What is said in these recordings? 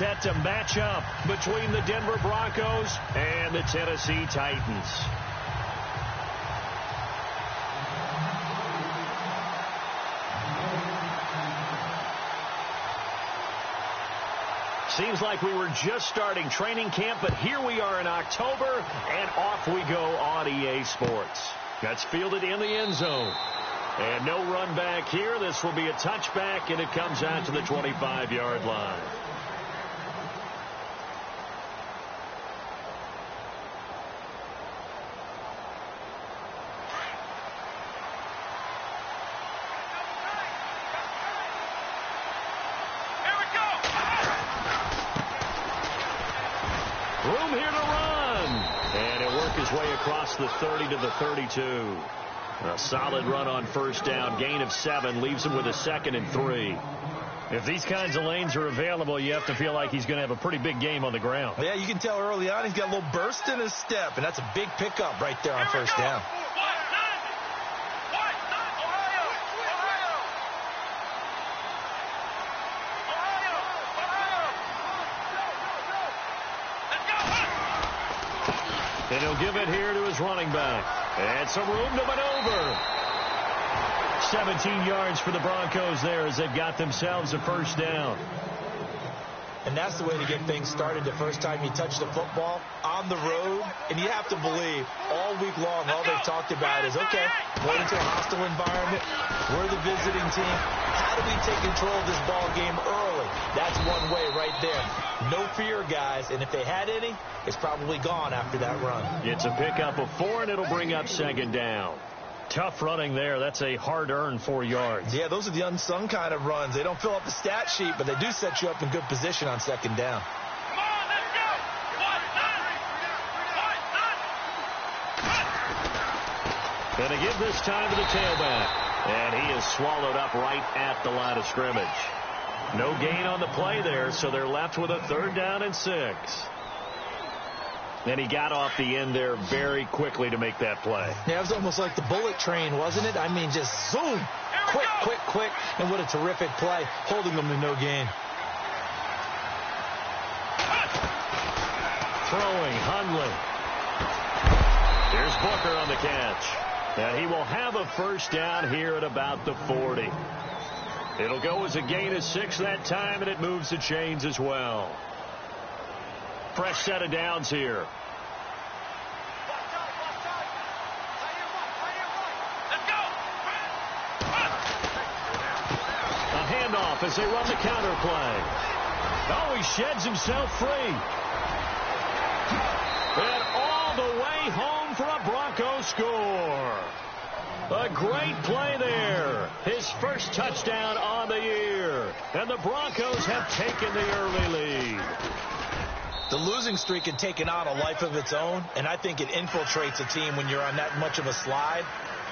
set to match up between the Denver Broncos and the Tennessee Titans. Seems like we were just starting training camp, but here we are in October, and off we go on EA Sports. That's fielded in the end zone. And no run back here. This will be a touchback, and it comes out to the 25-yard line. Room here to run. And he'll work his way across the 30 to the 32. A solid run on first down. Gain of 7. Leaves him with a 2nd and 3. If these kinds of lanes are available, you have to feel like he's going to have a pretty big game on the ground. Yeah, you can tell early on he's got a little burst in his step, and that's a big pickup right there on first down. And he'll give it here to his running back. And some room to maneuver. 17 yards for the Broncos there as they've got themselves a first down. And that's the way to get things started the first time you touch the football on the road. And you have to believe all week long all they've talked about is, okay, going into a hostile environment. We're the visiting team. How do we take control of this ball game early? That's one way right there. No fear, guys. And if they had any, it's probably gone after that run. It's a pickup of 4, and it'll bring up 2nd down. Tough running there. That's a hard-earned 4 yards. Yeah, those are the unsung kind of runs. They don't fill up the stat sheet, but they do set you up in good position on 2nd down. Gonna give this time to the tailback. And he is swallowed up right at the line of scrimmage. No gain on the play there, so they're left with a 3rd down and 6. And he got off the end there very quickly to make that play. Yeah, it was almost like the bullet train, wasn't it? I mean, just zoom. Quick, quick, quick. And what a terrific play, holding them to no gain. Throwing, Hundley. Here's Booker on the catch. And he will have a first down here at about the 40. It'll go as a gain of 6 that time, and it moves the chains as well. Fresh set of downs here. A handoff as they run the counter play. Oh, he sheds himself free. And all the way home for a Broncos score. A great play there. His first touchdown on the year. And the Broncos have taken the early lead. The losing streak had taken on a life of its own, and I think it infiltrates a team when you're on that much of a slide.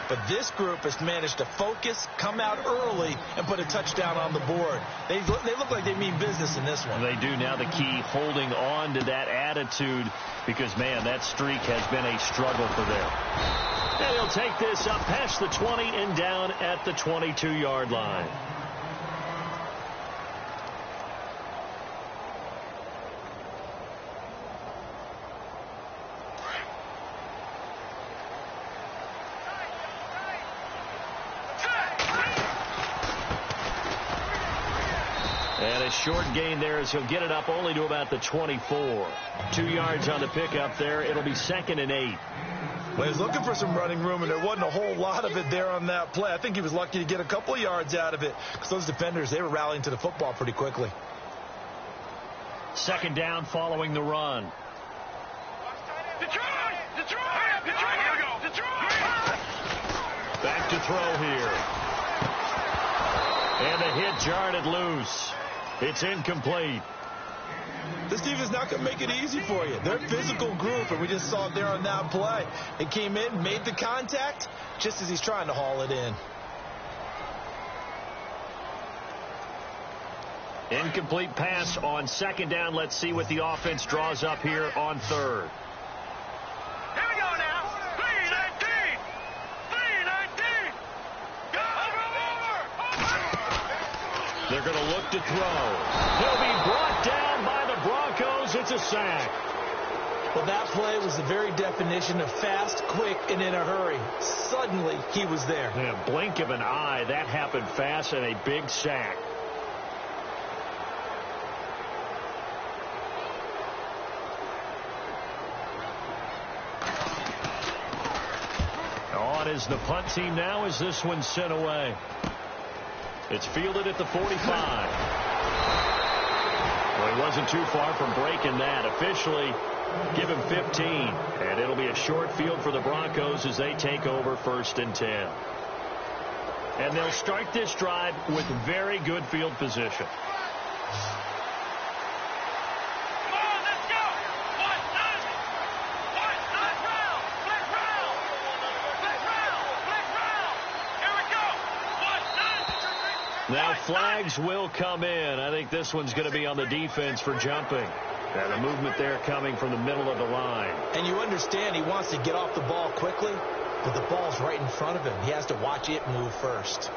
But this group has managed to focus, come out early, and put a touchdown on the board. They look like they mean business in this one. They do. Now the key, holding on to that attitude, because, man, that streak has been a struggle for them. And he'll take this up past the 20 and down at the 22-yard line. And a short gain there as he'll get it up only to about the 24. 2 yards on the pickup there. It'll be 2nd and 8. Well, he was looking for some running room, and there wasn't a whole lot of it there on that play. I think he was lucky to get a couple of yards out of it because those defenders, they were rallying to the football pretty quickly. 2nd down following the run. Back to throw here. And the hit jarred it loose. It's incomplete. This defense not going to make it easy for you. They're a physical group, and we just saw it there on that play. It came in, made the contact, just as he's trying to haul it in. Incomplete pass on 2nd down. Let's see what the offense draws up here on 3rd. Here we go now. 3-19. 3-19. Go over. They're going to look to throw. He'll be brought down by the sack. Well, that play was the very definition of fast, quick, and in a hurry. Suddenly, he was there. Yeah, blink of an eye. That happened fast and a big sack. On is the punt team now as this one's sent away. It's fielded at the 45. Well, he wasn't too far from breaking that. Officially, give him 15. And it'll be a short field for the Broncos as they take over 1st and 10. And they'll start this drive with very good field position. Now flags will come in. I think this one's going to be on the defense for jumping. And the movement there coming from the middle of the line. And you understand he wants to get off the ball quickly, but the ball's right in front of him. He has to watch it move first.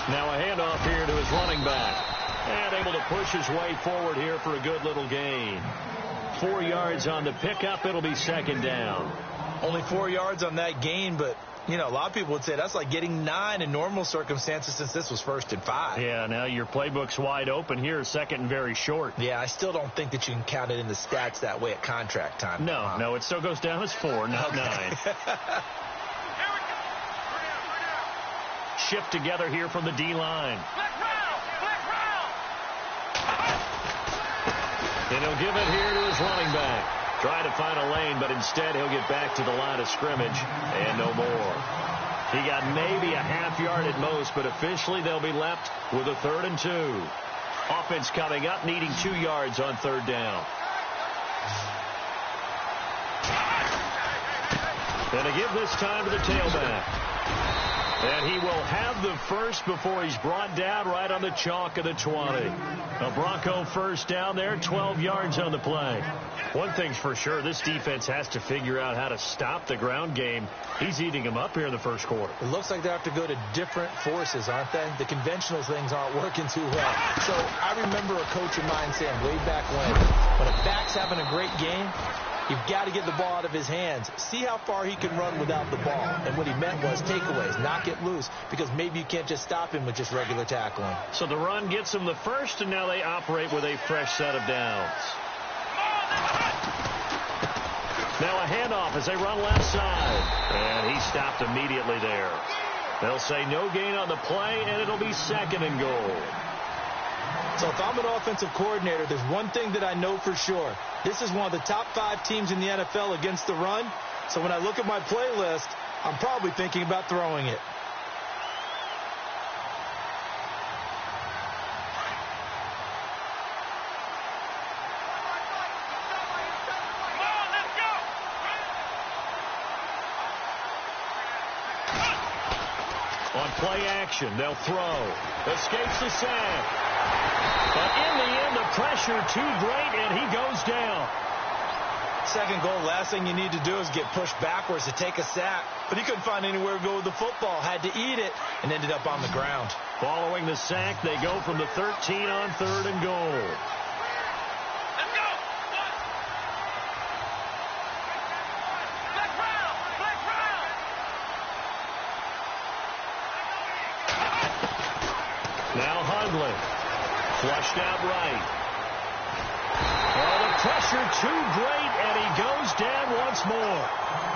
Now a handoff here to his running back. And able to push his way forward here for a good little gain. 4 yards on the pickup. It'll be 2nd down. Only 4 yards on that gain, but, you know, a lot of people would say that's like getting 9 in normal circumstances since this was 1st and 5. Yeah, now your playbook's wide open here, 2nd and very short. Yeah, I still don't think that you can count it in the stats that way at contract time. No, it still goes down as 4, not 9. Shift together here from the D-line. And he'll give it here to his running back. Try to find a lane, but instead he'll get back to the line of scrimmage and no more. He got maybe a half yard at most, but officially they'll be left with a 3rd and 2. Offense coming up, needing 2 yards on 3rd down. And to give this time to the tailback. And he will have the first before he's brought down right on the chalk of the 20. A Bronco 1st down there, 12 yards on the play. One thing's for sure, this defense has to figure out how to stop the ground game. He's eating them up here in the 1st quarter. It looks like they have to go to different forces, aren't they? The conventional things aren't working too well. So I remember a coach of mine saying way back when a back's having a great game, you've got to get the ball out of his hands. See how far he can run without the ball. And what he meant was takeaways, knock it loose, because maybe you can't just stop him with just regular tackling. So the run gets him the first, and now they operate with a fresh set of downs. Now a handoff as they run left side. And he stopped immediately there. They'll say no gain on the play, and it'll be 2nd and goal. So if I'm an offensive coordinator, there's one thing that I know for sure. This is one of the top 5 teams in the NFL against the run. So when I look at my playlist, I'm probably thinking about throwing it. On play action, they'll throw. Escapes the sack. But in the end, the pressure too great, and he goes down. 2nd goal, last thing you need to do is get pushed backwards to take a sack. But he couldn't find anywhere to go with the football. Had to eat it and ended up on the ground. Following the sack, they go from the 13 on 3rd and goal. Now Hundley. Flushed out right. Oh, the pressure too great, and he goes down once more.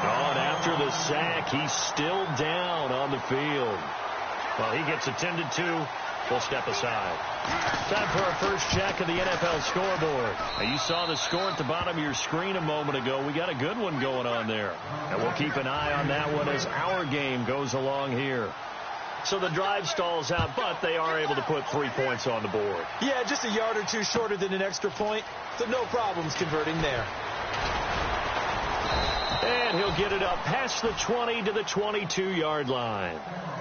Oh, and after the sack, he's still down on the field. Well, he gets attended to. We'll step aside. Time for our first check of the NFL scoreboard. Now, you saw the score at the bottom of your screen a moment ago. We got a good one going on there. And we'll keep an eye on that one as our game goes along here. So the drive stalls out, but they are able to put 3 points on the board. Yeah, just a yard or two shorter than an extra point, so no problems converting there. And he'll get it up past the 20 to the 22-yard line.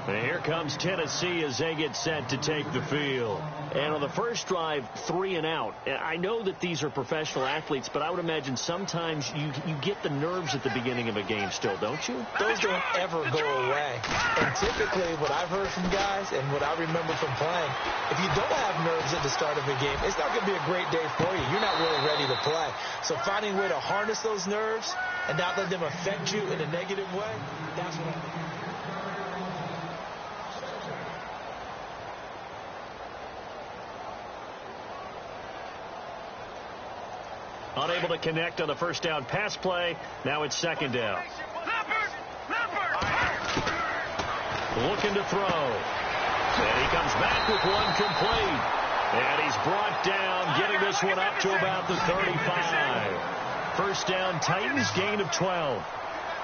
And here comes Tennessee as they get set to take the field. And on the first drive, 3 and out. I know that these are professional athletes, but I would imagine sometimes you get the nerves at the beginning of a game still, don't you? Those don't ever go away. And typically what I've heard from guys and what I remember from playing, if you don't have nerves at the start of a game, it's not going to be a great day for you. You're not really ready to play. So finding a way to harness those nerves and not let them affect you in a negative way, that's what I think. Unable to connect on the first down pass play. Now it's second down. Looking to throw. And he comes back with one complete. And he's brought down, getting this one up to about the 35. First down, Titans, gain of 12.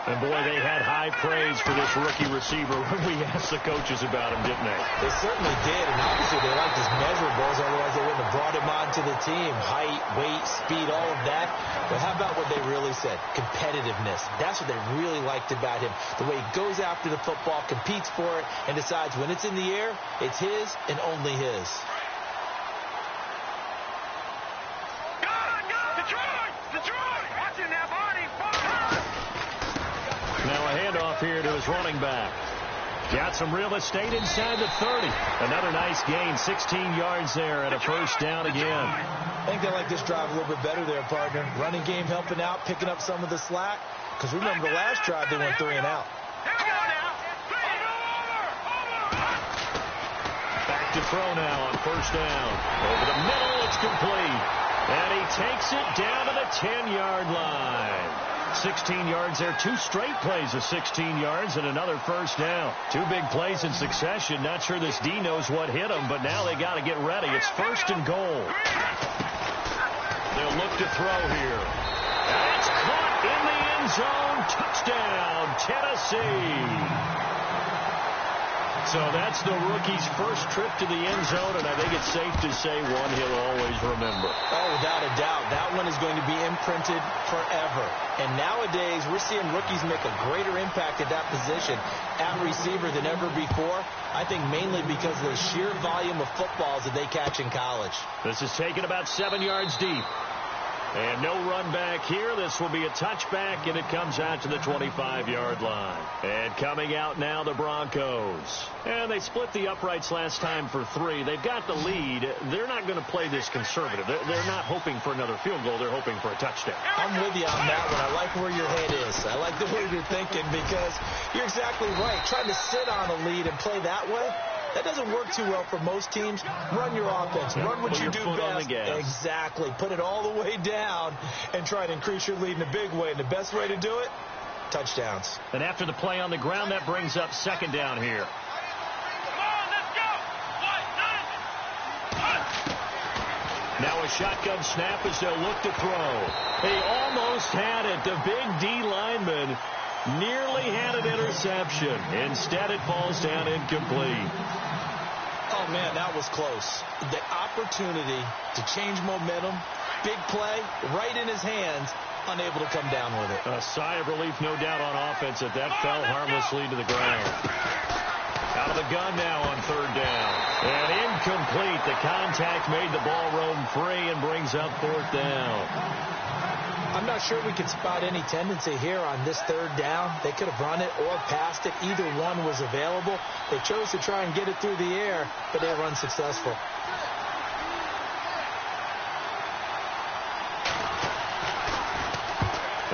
And, boy, they had high praise for this rookie receiver when we asked the coaches about him, didn't they? They certainly did, and obviously they liked his measurables, otherwise they wouldn't have brought him onto the team. Height, weight, speed, all of that. But how about what they really said? Competitiveness. That's what they really liked about him. The way he goes after the football, competes for it, and decides when it's in the air, it's his and only his. Now a handoff here to his running back. Got some real estate inside the 30. Another nice gain, 16 yards there, and a first down again. I think they like this drive a little bit better there, partner. Running game helping out, picking up some of the slack. Because remember the last drive, they went 3 and out. Back to throw now on first down. Over the middle, it's complete. And he takes it down to the 10-yard line. 16 yards there, 2 straight plays of 16 yards and another first down. 2 big plays in succession. Not sure this D knows what hit him, but now they got to get ready. It's first and goal. They'll look to throw here. And it's caught in the end zone. Touchdown, Tennessee. So that's the rookie's first trip to the end zone, and I think it's safe to say one he'll always remember. Oh, without a doubt. That one is going to be imprinted forever. And nowadays, we're seeing rookies make a greater impact at that position at receiver than ever before. I think mainly because of the sheer volume of footballs that they catch in college. This is taken about 7 yards deep. And no run back here. This will be a touchback, and it comes out to the 25-yard line. And coming out now, the Broncos. And they split the uprights last time for 3. They've got the lead. They're not going to play this conservative. They're not hoping for another field goal. They're hoping for a touchdown. I'm with you on that one. I like where your head is. I like the way you're thinking because you're exactly right. Trying to sit on a lead and play that way, that doesn't work too well for most teams. Run your offense. Run what you do best. Exactly. Put it all the way down and try to increase your lead in a big way. And the best way to do it, touchdowns. And after the play on the ground, that brings up second down here. Now a shotgun snap as they'll look to throw. He almost had it. The big D lineman nearly had an interception. Instead, it falls down incomplete. Oh, man, that was close. The opportunity to change momentum, big play, right in his hands, unable to come down with it. A sigh of relief, no doubt, on offense that fell harmlessly to the ground. Out of the gun now on third down. And incomplete. The contact made the ball roam free and brings up fourth down. I'm not sure we can spot any tendency here on this third down. They could have run it or passed it. Either one was available. They chose to try and get it through the air, but they were unsuccessful.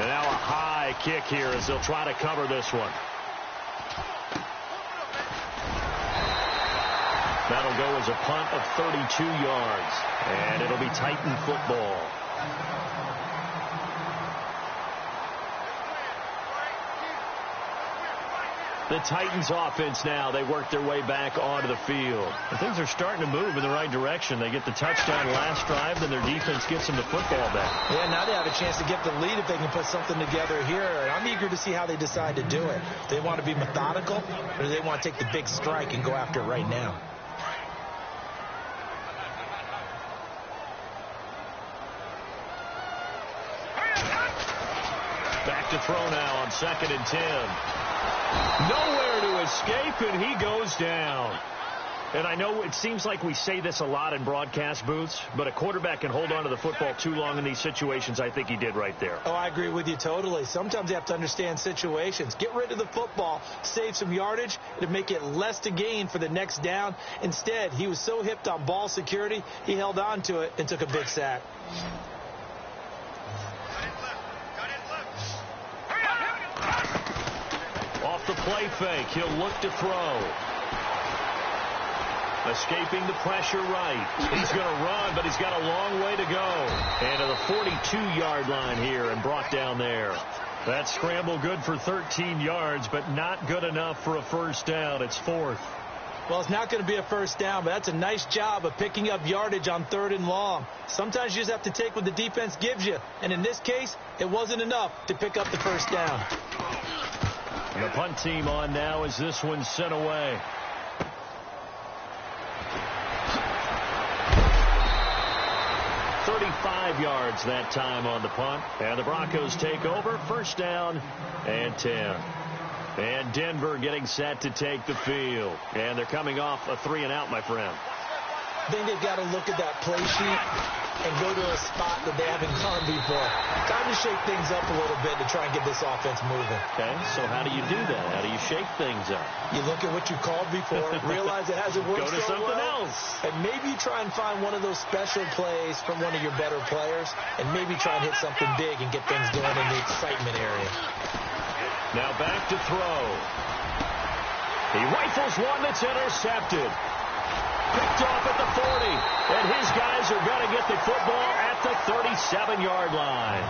And now a high kick here as they'll try to cover this one. That'll go as a punt of 32 yards. And it'll be Titan football. The Titans offense now, they work their way back onto the field. And things are starting to move in the right direction. They get the touchdown last drive, then their defense gets them the football back. Yeah, now they have a chance to get the lead if they can put something together here. And I'm eager to see how they decide to do it. Do they want to be methodical, or do they want to take the big strike and go after it right now? Back to throw now on 2nd and 10. Nowhere to escape, and he goes down. And I know it seems like we say this a lot in broadcast booths, but a quarterback can hold on to the football too long in these situations. I think he did right there. Oh, I agree with you totally. Sometimes you have to understand situations. Get rid of the football, save some yardage, to make it less to gain for the next down. Instead, he was so hipped on ball security, he held on to it and took a big sack. Off the play fake, he'll look to throw. Escaping the pressure right. He's going to run, but he's got a long way to go. And to the 42-yard line here and brought down there. That scramble good for 13 yards, but not good enough for a first down. It's 4th. Well, it's not going to be a first down, but that's a nice job of picking up yardage on 3rd and long. Sometimes you just have to take what the defense gives you. And in this case, it wasn't enough to pick up the first down. And the punt team on now as this one's sent away. .35 yards that time on the punt. And the Broncos take over. First down and 10. And Denver getting set to take the field. And they're coming off a 3-and-out, my friend. I think they've got to look at that play sheet and go to a spot that they haven't gone before. Time to shake things up a little bit to try and get this offense moving. Okay, so how do you do that? How do you shake things up? You look at what you called before, realize it hasn't worked Go to so something well, else. and maybe try and find one of those special plays from one of your better players, and maybe try and hit something big and get things going in the excitement area. Now back to throw. He rifles one that's intercepted. Picked off at the 40, and his guys are going to get the football at the 37-yard line.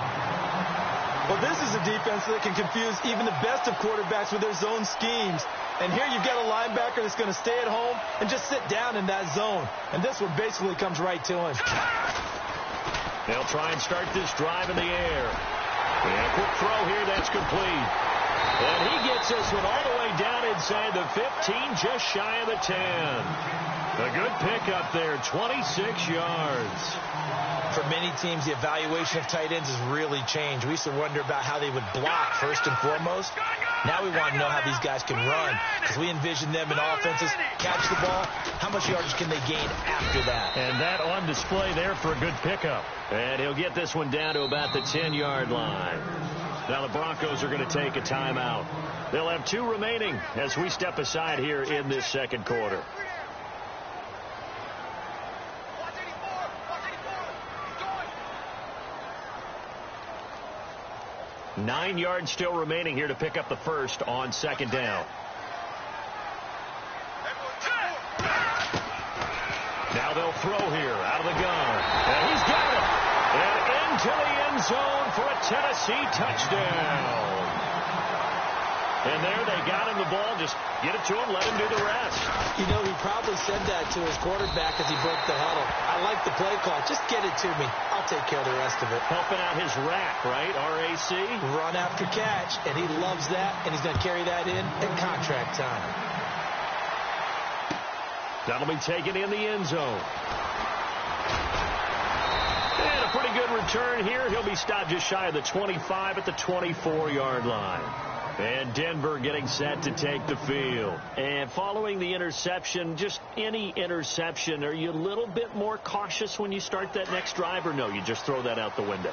Well, this is a defense that can confuse even the best of quarterbacks with their zone schemes. And here you've got a linebacker that's going to stay at home and just sit down in that zone. And this one basically comes right to him. They'll try and start this drive in the air. And a quick throw here, that's complete. And he gets this one all the way down inside the 15, just shy of the 10. A good pickup there, 26 yards. For many teams, the evaluation of tight ends has really changed. We used to wonder about how they would block first and foremost. Now we want to know how these guys can run, because we envision them in offenses, catch the ball, how much yardage can they gain after that? And that on display there for a good pickup. And he'll get this one down to about the 10-yard line. Now the Broncos are going to take a timeout. They'll have 2 remaining as we step aside here in this second quarter. 9 yards still remaining here to pick up the first on second down. Now they'll throw here out of the gun. And he's got it. And into the end zone for a Tennessee touchdown. And there they got him the ball. Just get it to him, let him do the rest. You know, he probably said that to his quarterback as he broke the huddle. I like the play call. Just get it to me. I'll take care of the rest of it. Helping out his rack, right? RAC. Run after catch, and he loves that, and he's going to carry that in at contract time. That'll be taken in the end zone. And a pretty good return here. He'll be stopped just shy of the 25 at the 24-yard line. And Denver getting set to take the field. And following the interception, just any interception, are you a little bit more cautious when you start that next drive, or no, you just throw that out the window?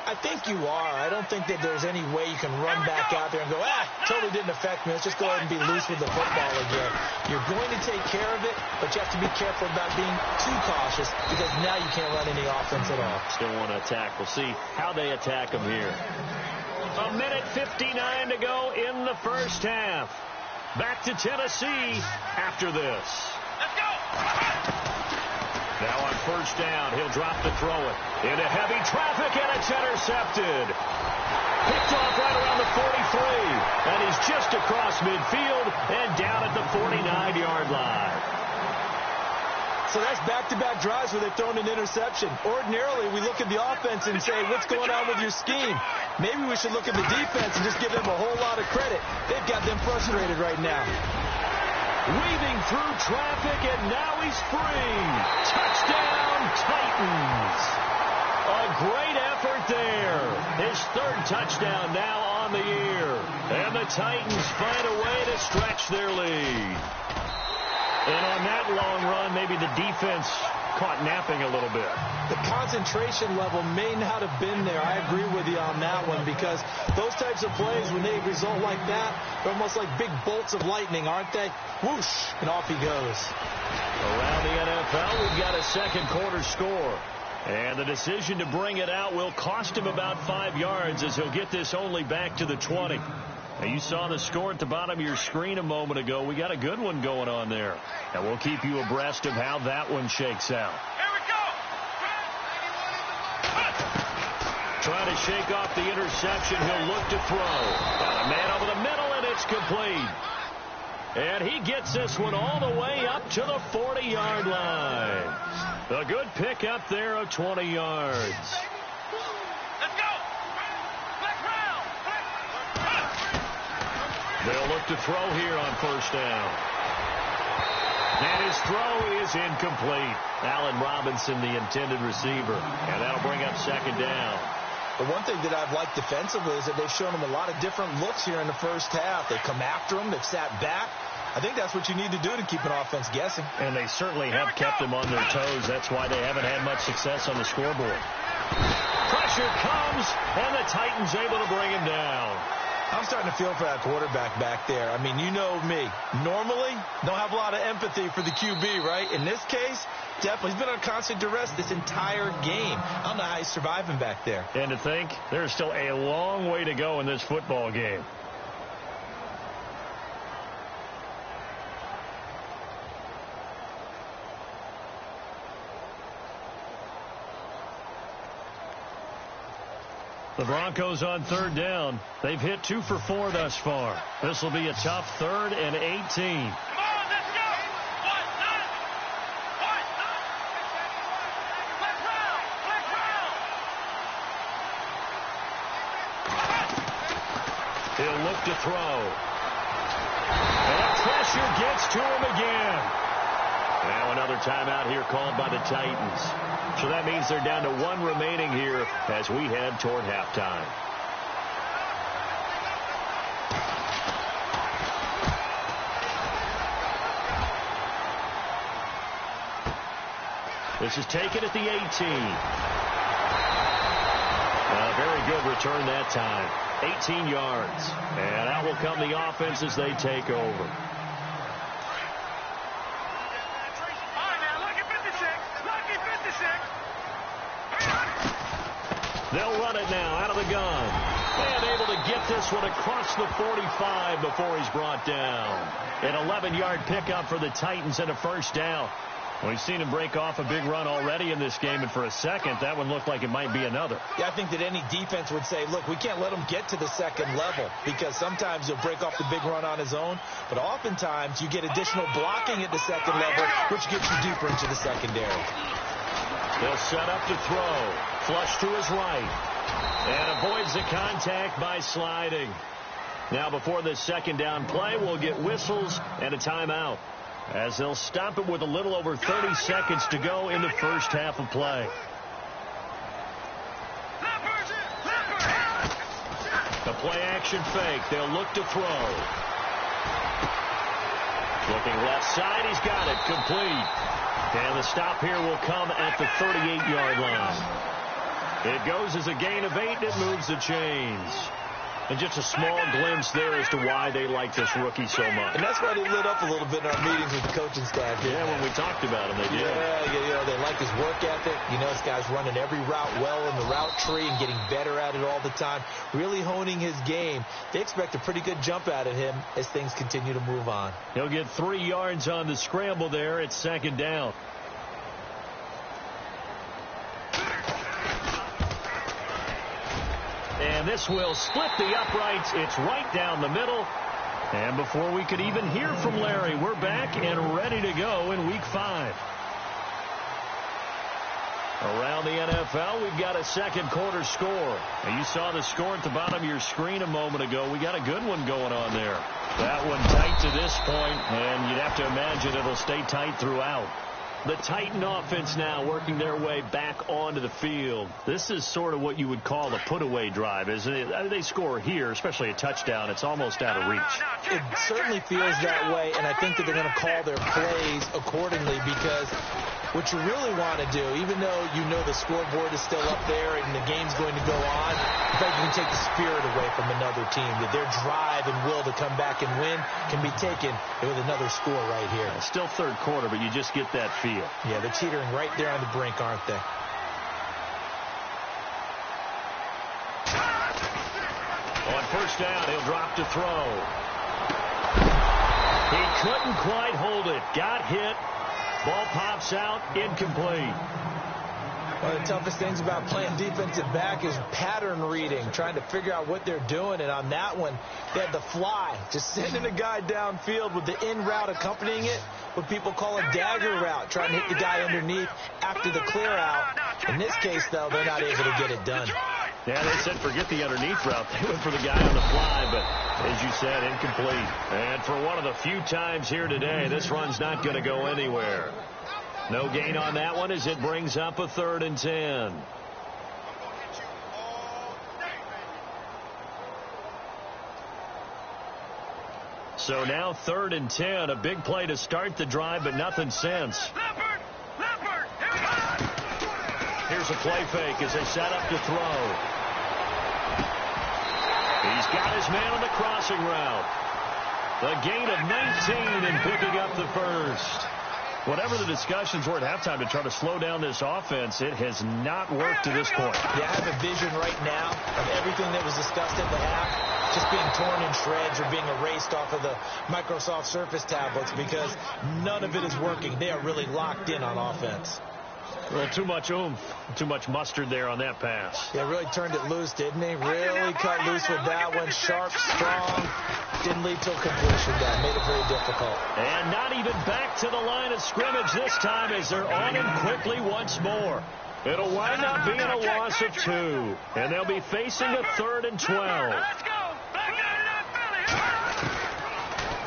I think you are. I don't think that there's any way you can run back out there and go, totally didn't affect me. Let's just go ahead and be loose with the football again. You're going to take care of it, but you have to be careful about being too cautious, because now you can't run any offense at all. Still want to attack. We'll see how they attack them here. A minute 59 to go in the first half. Back to Tennessee after this. Let's go! Now on first down, he'll drop to throw it. Into heavy traffic, and it's intercepted. Picked off right around the 43. And he's just across midfield and down at the 49-yard line. So that's back-to-back drives where they've thrown an interception. Ordinarily, we look at the offense and say, what's going on with your scheme? Maybe we should look at the defense and just give them a whole lot of credit. They've got them frustrated right now. Weaving through traffic, and now he's free. Touchdown, Titans. A great effort effort there. His third touchdown now on the year. And the Titans find a way to stretch their lead. And on that long run, maybe the defense caught napping a little bit. The concentration level may not have been there. I agree with you on that one, because those types of plays, when they result like that, they're almost like big bolts of lightning, aren't they? Whoosh, and off he goes. Around the NFL, we've got a second quarter score. And the decision to bring it out will cost him about 5 yards, as he'll get this only back to the 20. Now, you saw the score at the bottom of your screen a moment ago. We got a good one going on there. And we'll keep you abreast of how that one shakes out. Here we go. Trying to shake off the interception. He'll look to throw. Got a man over the middle, and it's complete. And he gets this one all the way up to the 40-yard line. A good pick up there of 20 yards. Let's go. Let's round. They'll look to throw here on first down. And his throw is incomplete. Allen Robinson, the intended receiver. And that'll bring up second down. The one thing that I've liked defensively is that they've shown him a lot of different looks here in the first half. They come after him. They've sat back. I think that's what you need to do to keep an offense guessing. And they certainly have kept them on their toes. That's why they haven't had much success on the scoreboard. Pressure comes, and the Titans able to bring him down. I'm starting to feel for that quarterback back there. I mean, you know me. Normally, don't have a lot of empathy for the QB, right? In this case, definitely. He's been on constant duress this entire game. I don't know how he's surviving back there. And to think, there's still a long way to go in this football game. The Broncos on third down. They've hit 2 for 4 thus far. This will be a tough 3rd and 18. Come on, let's go. Let's round. He'll look to throw. And pressure gets to him again. Now another timeout here called by the Titans. So that means they're down to 1 remaining here as we head toward halftime. This is taken at the 18. Very good return that time. 18 yards. And out will come the offense as they take over. They'll run it now out of the gun. And able to get this one across the 45 before he's brought down. An 11-yard pickup for the Titans and a first down. We've seen him break off a big run already in this game, and for a second, that one looked like it might be another. Yeah, I think that any defense would say, look, we can't let him get to the second level, because sometimes he'll break off the big run on his own, but oftentimes you get additional blocking at the second level, which gets you deeper into the secondary. They'll set up to throw. Flush to his right. And avoids the contact by sliding. Now before this second down play, we'll get whistles and a timeout, as they'll stop it with a little over 30 seconds to go in the first half of play. The play-action fake. They'll look to throw. Looking left side. He's got it. Complete. And the stop here will come at the 38-yard line. It goes as a gain of 8. It moves the chains. And just a small glimpse there as to why they like this rookie so much. And that's why they lit up a little bit in our meetings with the coaching staff. Yeah, when we talked about him, they did. Yeah, they like his work ethic. You know, this guy's running every route well in the route tree and getting better at it all the time, really honing his game. They expect a pretty good jump out of him as things continue to move on. He'll get 3 yards on the scramble there at second down. And this will split the uprights. It's right down the middle. And before we could even hear from Larry, we're back and ready to go in Week 5. Around the NFL, we've got a second quarter score. Now, you saw the score at the bottom of your screen a moment ago. We got a good one going on there. That one tight to this point, and you'd have to imagine it'll stay tight throughout. The Titan offense now working their way back onto the field. This is sort of what you would call a put-away drive, isn't it? They score here, especially a touchdown. It's almost out of reach. It certainly feels that way, and I think that they're going to call their plays accordingly because what you really want to do, even though you know the scoreboard is still up there and the game's going to go on, in fact, you can take the spirit away from another team, that their drive and will to come back and win can be taken with another score right here. Still third quarter, but you just get that feel. Yeah, they're teetering right there on the brink, aren't they? On first down, he'll drop to throw. He couldn't quite hold it. Got hit. Ball pops out, incomplete. One of the toughest things about playing defensive back is pattern reading, trying to figure out what they're doing. And on that one, they had the fly, just sending a guy downfield with the in route accompanying it, what people call a dagger route, trying to hit the guy underneath after the clear out. In this case, though, they're not able to get it done. Yeah, they said forget the underneath route. They went for the guy on the fly, but as you said, incomplete. And for one of the few times here today, this run's not going to go anywhere. No gain on that one as it brings up a 3rd and 10. So now 3rd and 10, a big play to start the drive, but nothing since. Here's a play fake as they set up to throw. He's got his man on the crossing route. The gain of 19 and picking up the first. Whatever the discussions were at halftime to try to slow down this offense, it has not worked to this point. Yeah, I have a vision right now of everything that was discussed at the half just being torn in shreds or being erased off of the Microsoft Surface tablets because none of it is working. They are really locked in on offense. Well, too much oomph, too much mustard there on that pass. Yeah, really turned it loose, didn't he? Really cut loose with that one. Sharp, strong. Didn't lead to a completion. That made it very difficult. And not even back to the line of scrimmage this time as they're on him quickly once more. It'll wind up being a loss of 2. And they'll be facing a 3rd and 12.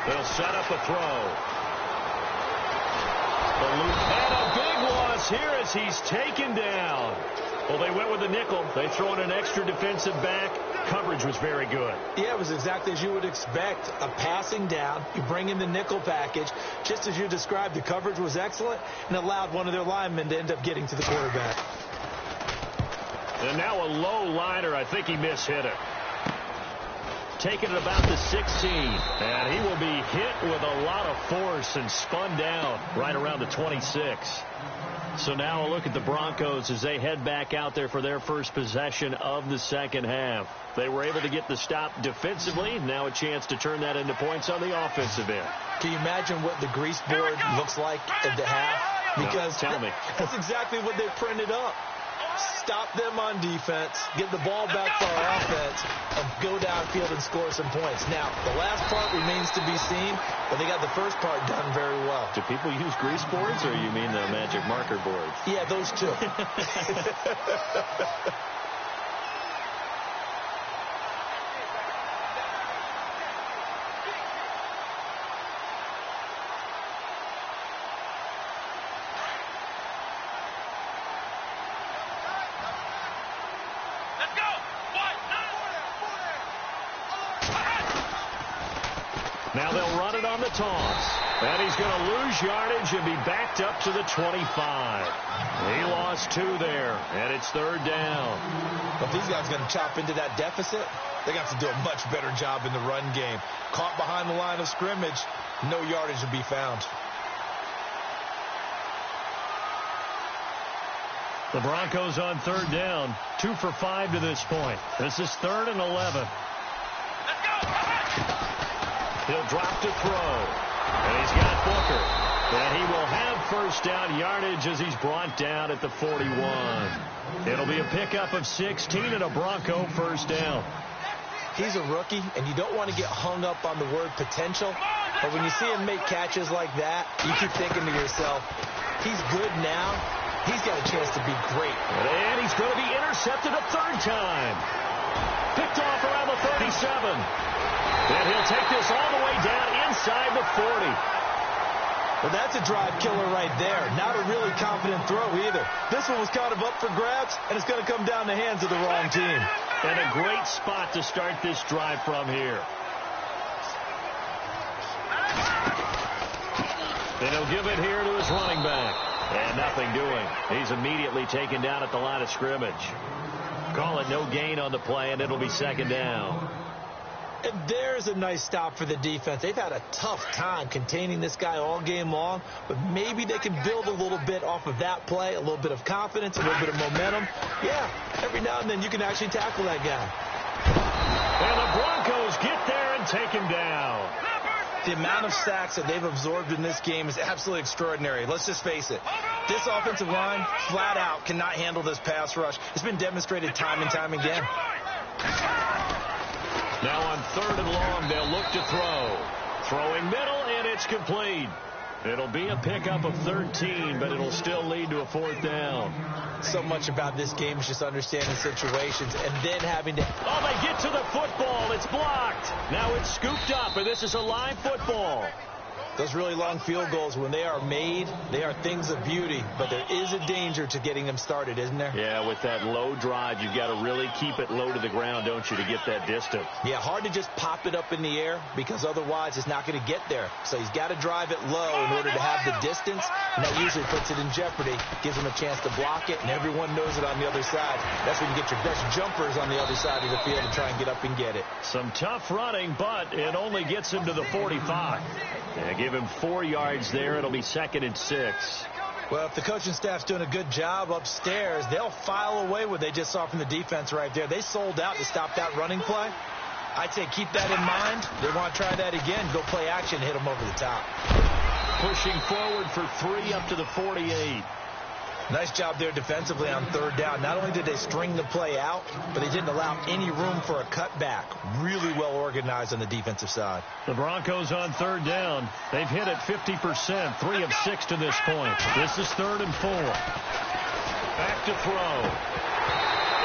They'll set up a throw. And a big loss here as he's taken down. Well, they went with the nickel. They throw in an extra defensive back. Coverage was very good. Yeah, it was exactly as you would expect. A passing down. You bring in the nickel package. Just as you described, the coverage was excellent and allowed one of their linemen to end up getting to the quarterback. And now a low liner. I think he mishit it. Taking it about the 16. And he will be hit with a lot of force and spun down right around the 26. So now a look at the Broncos as they head back out there for their first possession of the second half. They were able to get the stop defensively. Now a chance to turn that into points on the offensive end. Can you imagine what the grease board looks like at the half? Because no, tell me. That's exactly what they printed up. Stop them on defense, get the ball back for our offense, and go downfield and score some points. Now, the last part remains to be seen, but they got the first part done very well. Do people use grease boards, or you mean the magic marker boards? Yeah, those two. Now they'll run it on the toss. And he's going to lose yardage and be backed up to the 25. He lost 2 there, and it's 3rd down. If these guys are going to chop into that deficit, they got to do a much better job in the run game. Caught behind the line of scrimmage, no yardage to be found. The Broncos on 3rd down, 2 for 5 to this point. This is 3rd and 11. He'll drop to throw. And he's got Booker. And he will have first down yardage as he's brought down at the 41. It'll be a pickup of 16 and a Bronco first down. He's a rookie, and you don't want to get hung up on the word potential. But when you see him make catches like that, you keep thinking to yourself, he's good now. He's got a chance to be great. And he's going to be intercepted a 3rd time. Picked off around the 37. And he'll take this all the way down inside the 40. Well, that's a drive killer right there. Not a really confident throw either. This one was kind of up for grabs, and it's going to come down the hands of the wrong team. And a great spot to start this drive from here. And he'll give it here to his running back. And nothing doing. He's immediately taken down at the line of scrimmage. Call it no gain on the play, and it'll be second down. And there's a nice stop for the defense. They've had a tough time containing this guy all game long, but maybe they can build a little bit off of that play, a little bit of confidence, a little bit of momentum. Yeah, every now and then you can actually tackle that guy. And the Broncos get there and take him down. The amount of sacks that they've absorbed in this game is absolutely extraordinary. Let's just face it. This offensive line, flat out, cannot handle this pass rush. It's been demonstrated time and time again. Now on 3rd and long, they'll look to throw. Throwing middle, and it's complete. It'll be a pickup of 13, but it'll still lead to a 4th down. So much about this game is just understanding situations and then having to... Oh, they get to the football. It's blocked. Now it's scooped up, and this is a live football. Those really long field goals, when they are made, they are things of beauty, but there is a danger to getting them started, isn't there? Yeah, with that low drive, you've got to really keep it low to the ground, don't you, to get that distance. Yeah, hard to just pop it up in the air because otherwise it's not going to get there. So he's got to drive it low in order to have the distance, and that usually puts it in jeopardy, gives him a chance to block it, and everyone knows it on the other side. That's when you get your best jumpers on the other side of the field to try and get up and get it. Some tough running, but it only gets him to the 45. Yeah, give him 4 yards there. It'll be 2nd and 6. Well, if the coaching staff's doing a good job upstairs, they'll file away what they just saw from the defense right there. They sold out to stop that running play. I'd say keep that in mind. They want to try that again. Go play action, hit them over the top. Pushing forward for 3 up to the 48. Nice job there defensively on 3rd down. Not only did they string the play out, but they didn't allow any room for a cutback. Really well organized on the defensive side. The Broncos on 3rd down. They've hit it 50%, 3 of 6 to this point. This is 3rd and 4. Back to throw.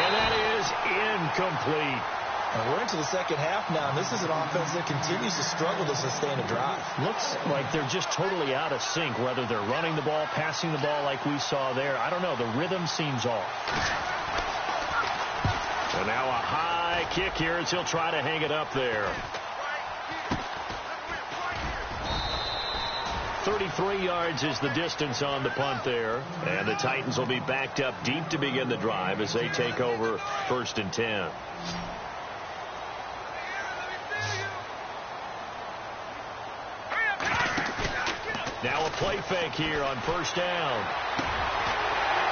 And that is incomplete. And we're into the second half now, and this is an offense that continues to struggle to sustain a drive. Looks like they're just totally out of sync, whether they're running the ball, passing the ball like we saw there. I don't know. The rhythm seems off. And now a high kick here as he'll try to hang it up there. 33 yards is the distance on the punt there. And the Titans will be backed up deep to begin the drive as they take over 1st and 10. Now a play fake here on 1st down.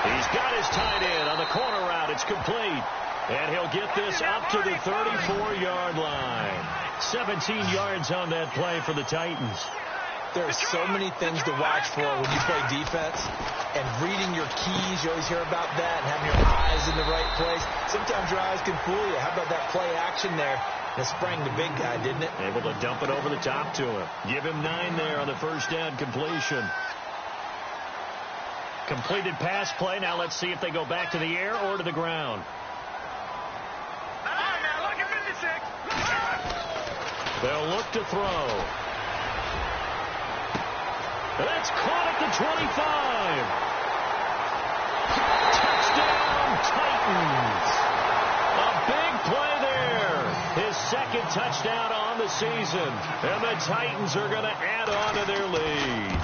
He's got his tight end on the corner route. It's complete. And he'll get this up to the 34-yard line. 17 yards on that play for the Titans. There are so many things to watch for when you play defense. And reading your keys, you always hear about that, and having your eyes in the right place. Sometimes your eyes can fool you. How about that play action there? It sprang the big guy, didn't it? Able to dump it over the top to him. Give him 9 there on the 1st down completion. Completed pass play. Now let's see if they go back to the air or to the ground. They'll look to throw. That's caught at the 25. Touchdown, Titans. A big play there. His 2nd touchdown on the season. And the Titans are going to add on to their lead.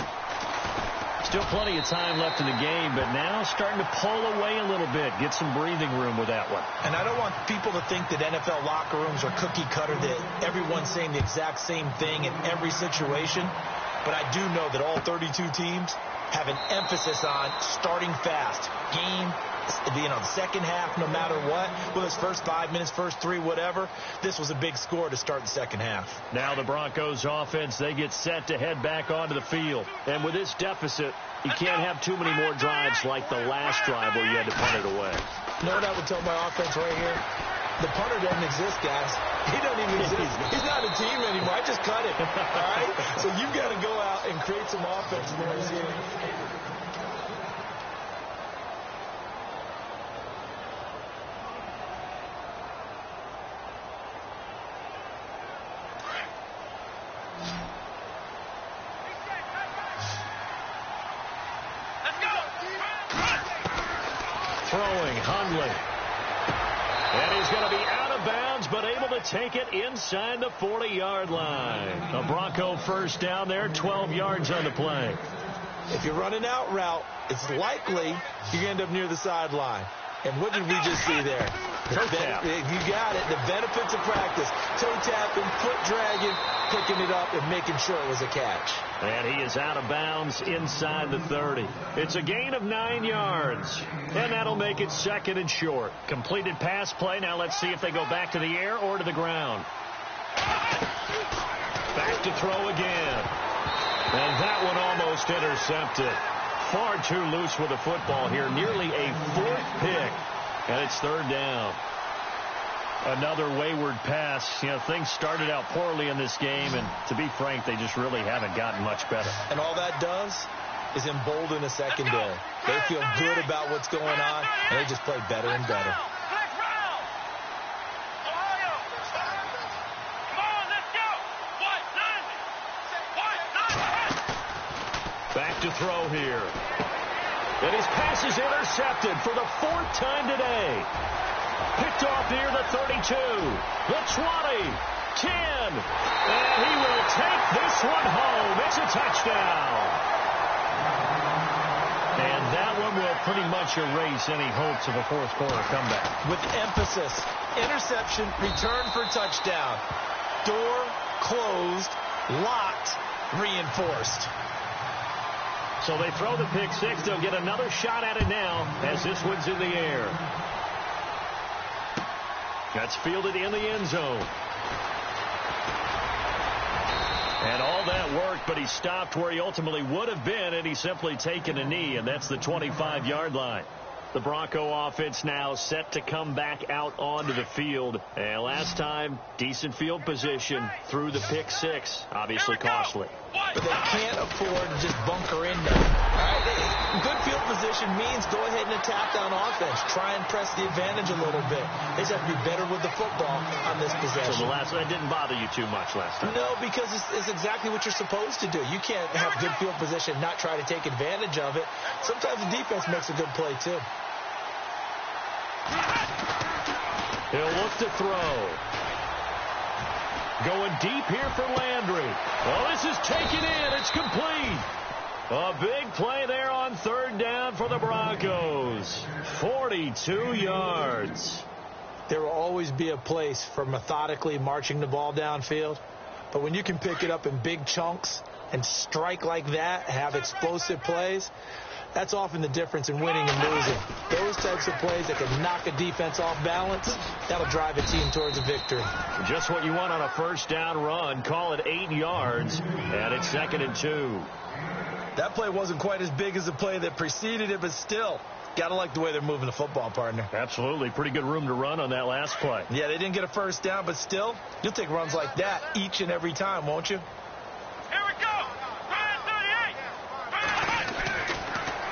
Still plenty of time left in the game, but now starting to pull away a little bit. Get some breathing room with that one. And I don't want people to think that NFL locker rooms are cookie cutter, that everyone's saying the exact same thing in every situation. But I do know that all 32 teams have an emphasis on starting fast. Game, the second half, no matter what. Whether it's first 5 minutes, first 3, whatever. This was a big score to start the second half. Now the Broncos offense, they get set to head back onto the field. And with this deficit, you can't have too many more drives like the last drive where you had to punt it away. You know what I would tell my offense right here? The punter doesn't exist, guys. He doesn't even exist. He's not a team anymore. I just cut it. All right? So you've got to go out and create some offense in there. throwing, Hundley. And he's going to be out of bounds, but able to take it inside the 40-yard line. A Bronco first down there, 12 yards on the play. If you're running out route, it's likely you're going to end up near the sideline. And what did we just see there? Toe tap. You got it. The benefits of practice. Toe tapping, foot dragging, picking it up, and making sure it was a catch. And he is out of bounds inside the 30. It's a gain of 9 yards. And that'll make it second and short. Completed pass play. Now let's see if they go back to the air or to the ground. Back to throw again. And that one almost intercepted. Far too loose with the football here. Nearly a fourth pick. And it's third down. Another wayward pass. You know, things started out poorly in this game, and to be frank, they just really haven't gotten much better. And all that does is embolden the secondary. They feel good about what's going on, and they just play better and better. Back to throw here. And his pass is intercepted for the fourth time today. Picked off near the 32, the 20, 10. And he will take this one home. It's a touchdown. And that one will pretty much erase any hopes of a fourth quarter comeback. With emphasis, interception, return for touchdown. Door closed, locked, reinforced. So they throw the pick six. They'll get another shot at it now as this one's in the air. That's fielded in the end zone. And all that worked, but he stopped where he ultimately would have been, and he's simply taken a knee, and that's the 25-yard line. The Bronco offense now set to come back out onto the field. And last time, decent field position through the pick six. Obviously costly. But they can't afford to just bunker in there. All right, good field position means go ahead and attack on offense. Try and press the advantage a little bit. They just have to be better with the football on this possession. So that didn't bother you too much last time? No, because it's exactly what you're supposed to do. You can't have good field position and not try to take advantage of it. Sometimes the defense makes a good play, too. He'll look to throw. Going deep here for Landry. Well, this is taken in. It's complete. A big play there on third down for the Broncos. 42 yards. There will always be a place for methodically marching the ball downfield. But when you can pick it up in big chunks and strike like that, have explosive plays, that's often the difference in winning and losing. Those types of plays that can knock a defense off balance, that'll drive a team towards a victory. Just what you want on a first down run. Call it 8 yards, and it's 2nd and 2. That play wasn't quite as big as the play that preceded it, but still, got to like the way they're moving the football, partner. Absolutely. Pretty good room to run on that last play. Yeah, they didn't get a first down, but still, you'll take runs like that each and every time, won't you? Here we go.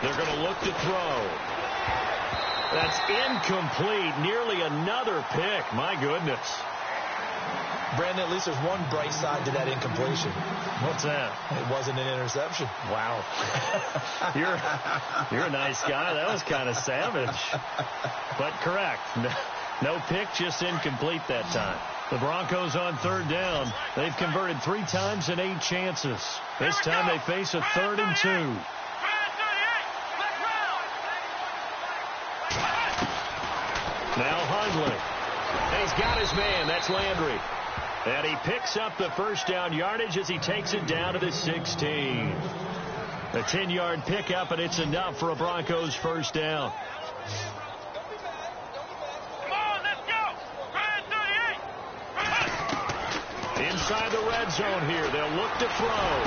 They're going to look to throw. That's incomplete. Nearly another pick. My goodness. Brandon, at least there's one bright side to that incompletion. What's that? It wasn't an interception. Wow. You're a nice guy. That was kind of savage. But correct. No pick, just incomplete that time. The Broncos on third down. They've converted 3 times in 8 chances. This time they face a 3rd and 2. Now Hundley. He's got his man. That's Landry. And he picks up the first down yardage as he takes it down to the 16. A 10-yard pickup, and it's enough for a Broncos first down. Come on, let's go. Inside the red zone here. They'll look to throw.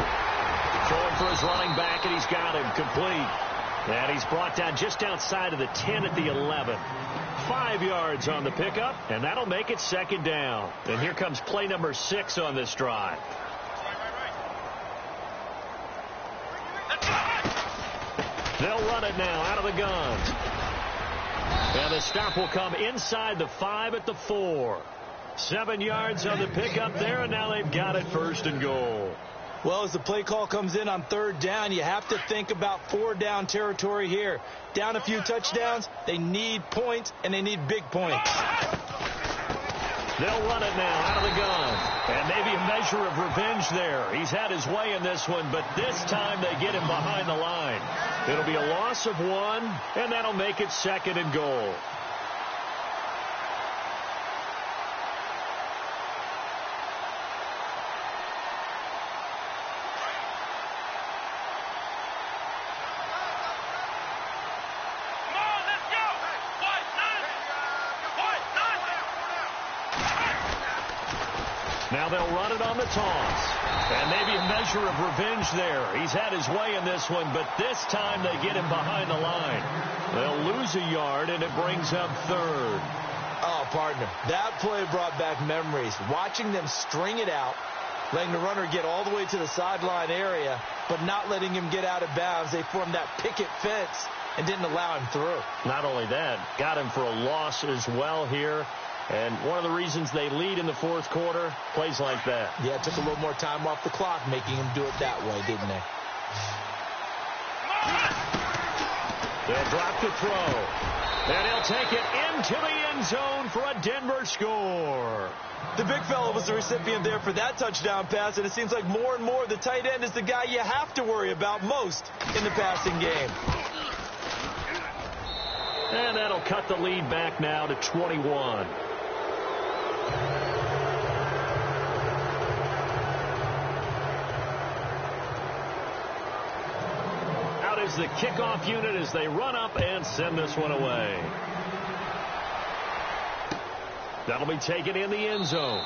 Throwing for his running back, and he's got him complete. And he's brought down just outside of the 10 at the 11. 5 yards on the pickup, and that'll make it 2nd down. And here comes play number 6 on this drive. They'll run it now out of the guns. And the stop will come inside the 5 at the 4. 7 yards on the pickup there, and now they've got it 1st and goal. Well, as the play call comes in on third down, you have to think about four-down territory here. Down a few touchdowns, they need points, and they need big points. They'll run it now out of the gun. And maybe a measure of revenge there. He's had his way in this one, but this time they get him behind the line. It'll be a loss of 1, and that'll make it 2nd and goal. Now they'll run it on the toss. And maybe a measure of revenge there. He's had his way in this one, but this time they get him behind the line. They'll lose a yard, and it brings up 3rd. Oh, partner, that play brought back memories. Watching them string it out, letting the runner get all the way to the sideline area, but not letting him get out of bounds. They formed that picket fence and didn't allow him through. Not only that, got him for a loss as well here. And one of the reasons they lead in the 4th quarter, plays like that. Yeah, it took a little more time off the clock, making him do it that way, didn't they? They'll drop the throw. And he'll take it into the end zone for a Denver score. The big fella was the recipient there for that touchdown pass, and it seems like more and more the tight end is the guy you have to worry about most in the passing game. And that'll cut the lead back now to 21. Out is the kickoff unit as they run up and send this one away. That'll be taken in the end zone.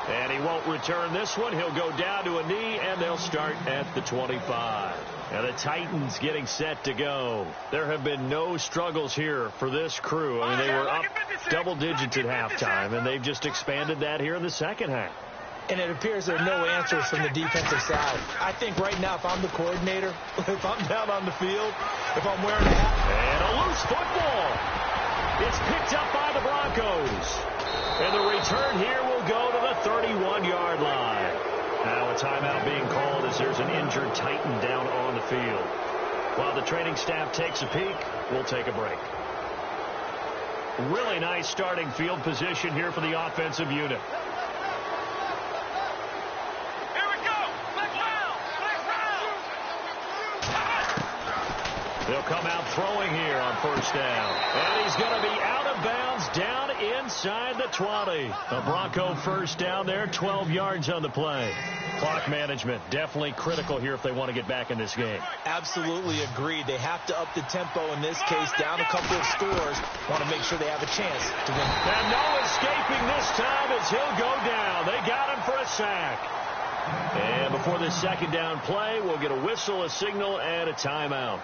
And he won't return this one. He'll go down to a knee, and they'll start at the 25. And the Titans getting set to go. There have been no struggles here for this crew. I mean, they were up double digits at halftime, and they've just expanded that here in the second half. And it appears there are no answers from the defensive side. I think right now, if I'm the coordinator, if I'm down on the field, if I'm wearing a hat. And a loose football. It's picked up by the Broncos. And the return here will go to the 31-yard line. Now a timeout being called as there's an injured Titan down on the field. While the training staff takes a peek, we'll take a break. Really nice starting field position here for the offensive unit. Here we go. Black round. They'll come out throwing here on first down. And he's going to be out of bounds down inside the 20. A Bronco first down there, 12 yards on the play. Clock management definitely critical here if they want to get back in this game. Absolutely agreed. They have to up the tempo in this case, down a couple of scores. Want to make sure they have a chance to win. And no escaping this time as he'll go down. They got him for a sack. And before this second down play, we'll get a whistle, a signal, and a timeout,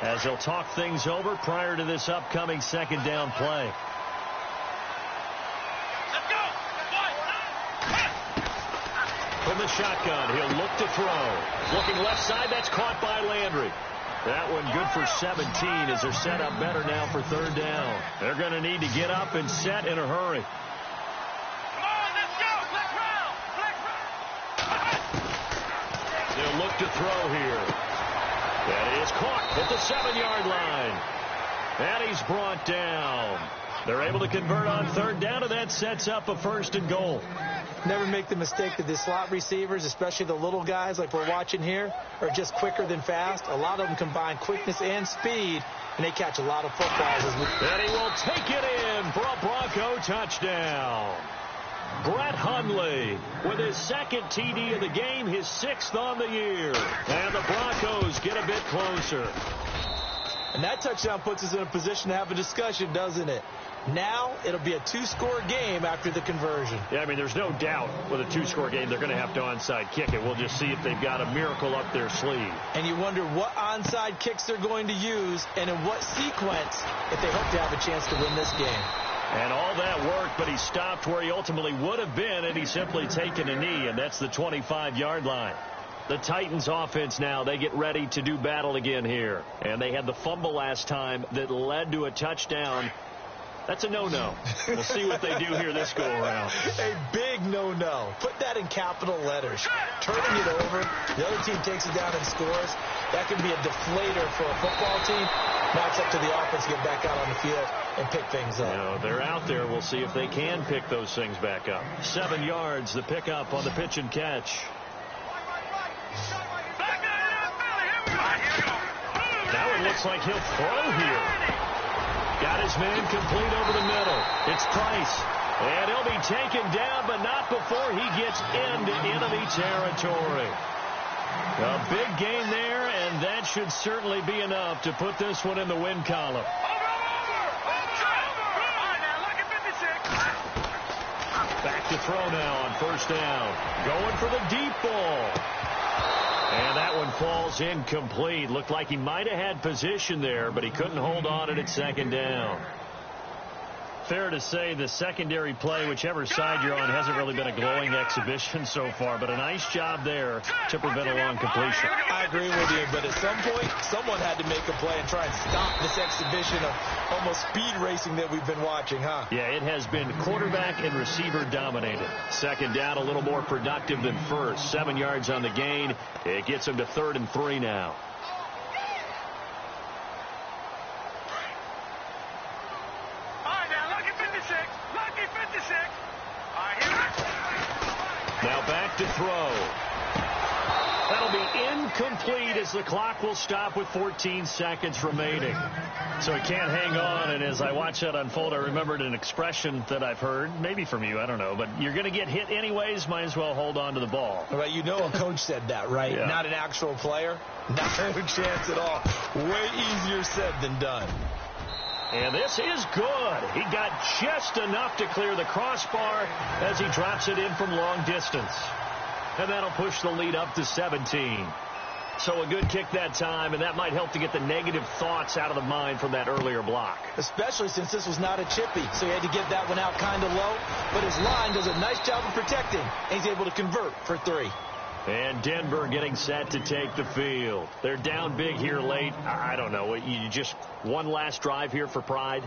as they'll talk things over prior to this upcoming second down play. Let's go. From the shotgun, he'll look to throw. Looking left side, that's caught by Landry. That one good for 17 as they're set up better now for third down. They're going to need to get up and set in a hurry. Come on, let's go. Black round. They'll look to throw here. That is caught at the 7-yard line. And he's brought down. They're able to convert on third down, and that sets up a first and goal. Never make the mistake that the slot receivers, especially the little guys like we're watching here, are just quicker than fast. A lot of them combine quickness and speed, and they catch a lot of footballs. And he will take it in for a Bronco touchdown. Brett Hundley with his second TD of the game, his 6th on the year. And the Broncos get a bit closer. And that touchdown puts us in a position to have a discussion, doesn't it? Now it'll be a 2-score game after the conversion. Yeah, I mean, there's no doubt with a 2-score game they're going to have to onside kick it. We'll just see if they've got a miracle up their sleeve. And you wonder what onside kicks they're going to use and in what sequence if they hope to have a chance to win this game. And all that work, but he stopped where he ultimately would have been, and he's simply taken a knee, and that's the 25-yard line. The Titans offense now, they get ready to do battle again here. And they had the fumble last time that led to a touchdown. That's a no-no. We'll see what they do here this go-around. A big no-no. Put that in capital letters. Turning it over, the other team takes it down and scores. That can be a deflator for a football team. Now it's up to the offense to get back out on the field and pick things up. You know, they're out there. We'll see if they can pick those things back up. 7 yards, the pickup on the pitch and catch. Now it looks like he'll throw here. Got his man complete over the middle. It's Price. And he'll be taken down, but not before he gets into enemy territory. A big gain there, and that should certainly be enough to put this one in the win column. Back to throw now on first down. Going for the deep ball. And that one falls incomplete. Looked like he might have had position there, but he couldn't hold on it at second down. Fair to say the secondary play, whichever side you're on, hasn't really been a glowing exhibition so far, but a nice job there to prevent a long completion. I agree with you, but at some point, someone had to make a play and try and stop this exhibition of almost speed racing that we've been watching, huh? Yeah, it has been quarterback and receiver dominated. Second down, a little more productive than first. 7 yards on the gain. It gets him to 3rd and 3 now. Now back to throw. That'll be incomplete as the clock will stop with 14 seconds remaining. So he can't hang on, and as I watch that unfold, I remembered an expression that I've heard, maybe from you, I don't know, but you're going to get hit anyways, might as well hold on to the ball. Well, you know a coach said that, right? Yeah. Not an actual player. Not a chance at all. Way easier said than done. And this is good. He got just enough to clear the crossbar as he drops it in from long distance. And that'll push the lead up to 17. So a good kick that time, and that might help to get the negative thoughts out of the mind from that earlier block. Especially since this was not a chippy, so he had to get that one out kind of low. But his line does a nice job of protecting, and he's able to convert for 3. And Denver getting set to take the field. They're down big here late. I don't know. You just one last drive here for pride?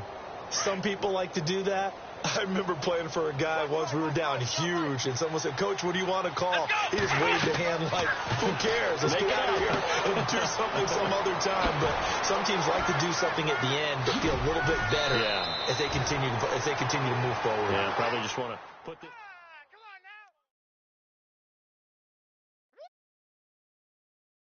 Some people like to do that. I remember playing for a guy once. We were down huge, and someone said, "Coach, what do you want to call?" He just waved a hand like, "Who cares? Let's get out of here and do something some other time." But some teams like to do something at the end, but feel a little bit better as they continue to move forward. Yeah, probably just want to put this.